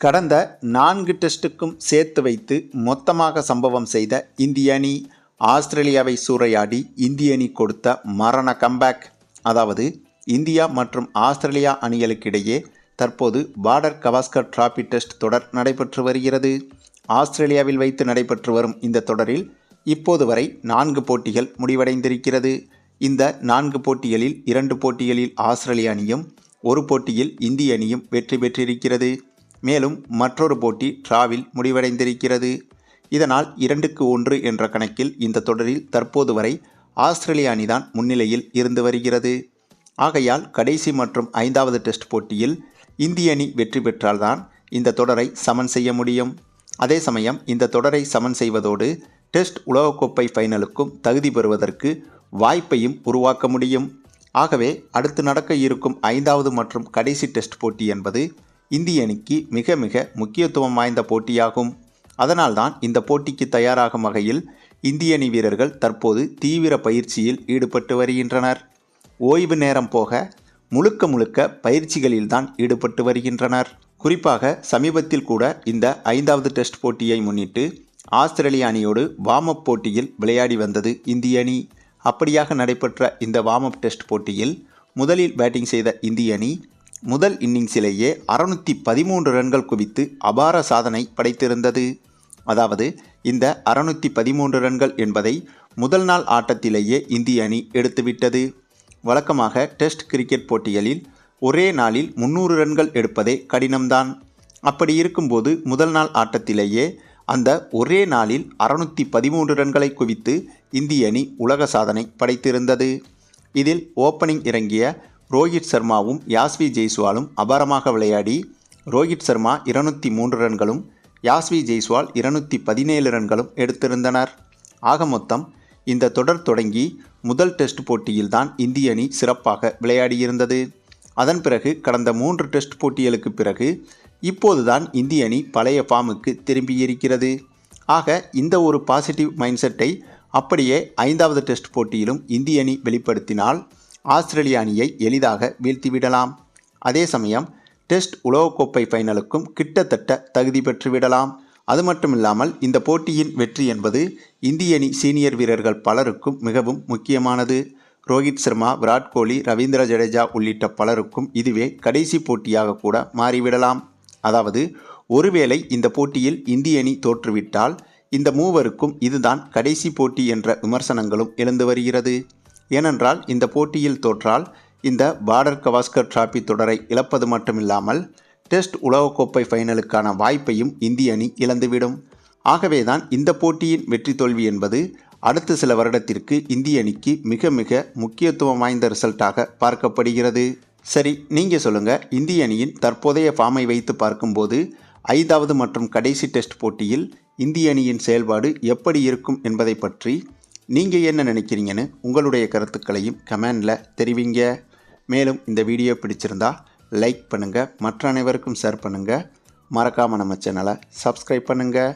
கடந்த 4 டெஸ்ட்டுக்கும் சேர்த்து வைத்து மொத்தமாக சம்பவம் செய்த இந்திய அணி ஆஸ்திரேலியாவை சூறையாடி இந்திய அணி கொடுத்த மரண கம்பேக். அதாவது இந்தியா மற்றும் ஆஸ்திரேலியா அணிகளுக்கிடையே தற்போது பார்டர் கவாஸ்கர் டிராபி டெஸ்ட் தொடர் நடைபெற்று வருகிறது. ஆஸ்திரேலியாவில் வைத்து நடைபெற்று வரும் இந்த தொடரில் இப்போது வரை 4 போட்டிகள் முடிவடைந்திருக்கிறது. இந்த 4 போட்டிகளில் 2 போட்டிகளில் ஆஸ்திரேலிய அணியும் 1 போட்டியில் இந்திய அணியும் வெற்றி பெற்றிருக்கிறது. மேலும் மற்றொரு போட்டி டிராவில் முடிவடைந்திருக்கிறது. இதனால் 2-1 என்ற கணக்கில் இந்த தொடரில் தற்போது வரை ஆஸ்திரேலிய அணிதான் முன்னிலையில் இருந்து வருகிறது. ஆகையால் கடைசி மற்றும் 5வது டெஸ்ட் போட்டியில் இந்திய அணி வெற்றி பெற்றால்தான் இந்த தொடரை சமன் செய்ய முடியும். அதே சமயம் இந்த தொடரை சமன் செய்வதோடு டெஸ்ட் உலகக்கோப்பை ஃபைனலுக்கும் தகுதி பெறுவதற்கு வாய்ப்பையும் உருவாக்க முடியும். ஆகவே அடுத்து நடக்க இருக்கும் 5வது மற்றும் கடைசி டெஸ்ட் போட்டி என்பது இந்திய அணிக்கு மிக மிக முக்கியத்துவம் வாய்ந்த போட்டியாகும். அதனால்தான் இந்த போட்டிக்கு தயாராகும் வகையில் இந்திய அணி வீரர்கள் தற்போது தீவிர பயிற்சியில் ஈடுபட்டு வருகின்றனர். ஓய்வு நேரம் போக முழுக்க பயிற்சிகளில்தான் ஈடுபட்டு வருகின்றனர். குறிப்பாக சமீபத்தில் கூட இந்த 5வது டெஸ்ட் போட்டியை முன்னிட்டு ஆஸ்திரேலிய அணியோடு வார்ம் அப் போட்டியில் விளையாடி வந்தது இந்திய அணி. அப்படியாக நடைபெற்ற இந்த வார்ம் அப் டெஸ்ட் போட்டியில் முதலில் பேட்டிங் செய்த இந்திய அணி முதல் இன்னிங்ஸிலேயே 613 ரன்கள் குவித்து அபார சாதனை படைத்திருந்தது. அதாவது இந்த 613 ரன்கள் என்பதை முதல் நாள் ஆட்டத்திலேயே இந்திய அணி எடுத்துவிட்டது. வழக்கமாக டெஸ்ட் கிரிக்கெட் போட்டிகளில் ஒரே நாளில் 300 ரன்கள் எடுப்பதே கடினம்தான். அப்படி இருக்கும்போது முதல் நாள் ஆட்டத்திலேயே அந்த ஒரே நாளில் 613 ரன்களை குவித்து இந்திய அணி உலக சாதனை படைத்திருந்தது. இதில் ஓப்பனிங் இறங்கிய ரோஹித் சர்மாவும் யாஸ்வி ஜெய்ஸ்வாலும் அபாரமாக விளையாடி ரோஹித் சர்மா 203 ரன்களும் யாஸ்வி ஜெய்ஸ்வால் 217 ரன்களும் எடுத்திருந்தனர். ஆக மொத்தம் இந்த தொடர் தொடங்கி முதல் டெஸ்ட் போட்டியில்தான் இந்திய அணி சிறப்பாக விளையாடியிருந்தது. அதன் பிறகு கடந்த 3 டெஸ்ட் போட்டிகளுக்கு பிறகு இப்போதுதான் இந்திய அணி பழைய ஃபார்முக்கு திரும்பியிருக்கிறது. ஆக இந்த ஒரு பாசிட்டிவ் மைண்ட் செட்டை அப்படியே 5வது டெஸ்ட் போட்டியிலும் இந்திய அணி வெளிப்படுத்தினால் ஆஸ்திரேலிய அணியை எளிதாக வீழ்த்திவிடலாம். அதே சமயம் டெஸ்ட் உலகக்கோப்பை ஃபைனலுக்கும் கிட்டத்தட்ட தகுதி பெற்றுவிடலாம். அது மட்டுமில்லாமல் இந்த போட்டியின் வெற்றி என்பது இந்திய அணி சீனியர் வீரர்கள் பலருக்கும் மிகவும் முக்கியமானது. ரோஹித் சர்மா, விராட் கோலி, ரவீந்திர ஜடேஜா உள்ளிட்ட பலருக்கும் இதுவே கடைசி போட்டியாக கூட மாறிவிடலாம். அதாவது ஒருவேளை இந்த போட்டியில் இந்திய அணி தோற்றுவிட்டால் இந்த மூவருக்கும் இதுதான் கடைசி போட்டி என்ற விமர்சனங்களும் எழுந்து வருகிறது. ஏனென்றால் இந்த போட்டியில் தோற்றால் இந்த பார்டர் கவாஸ்கர் டிராபி தொடரை இழப்பது மட்டுமில்லாமல் டெஸ்ட் உலகக்கோப்பை ஃபைனலுக்கான வாய்ப்பையும் இந்திய அணி இழந்துவிடும். ஆகவேதான் இந்த போட்டியின் வெற்றி தோல்வி என்பது அடுத்த சில வருடத்திற்கு இந்திய அணிக்கு மிக மிக முக்கியத்துவம் வாய்ந்த ரிசல்ட்டாக பார்க்கப்படுகிறது. சரி, நீங்கள் சொல்லுங்கள், இந்திய அணியின் தற்போதைய ஃபார்மை வைத்து பார்க்கும்போது 5வது மற்றும் கடைசி டெஸ்ட் போட்டியில் இந்திய அணியின் செயல்பாடு எப்படி இருக்கும் என்பதை பற்றி நீங்கள் என்ன நினைக்கிறீங்கன்னு உங்களுடைய கருத்துக்களையும் கமெண்டில் தெரிவிங்க. மேலும் இந்த வீடியோ பிடிச்சிருந்தா லைக் பண்ணுங்கள், மற்ற அனைவருக்கும் ஷேர் பண்ணுங்கள், மறக்காமல் நம்ம சேனலை சப்ஸ்கிரைப் பண்ணுங்கள்.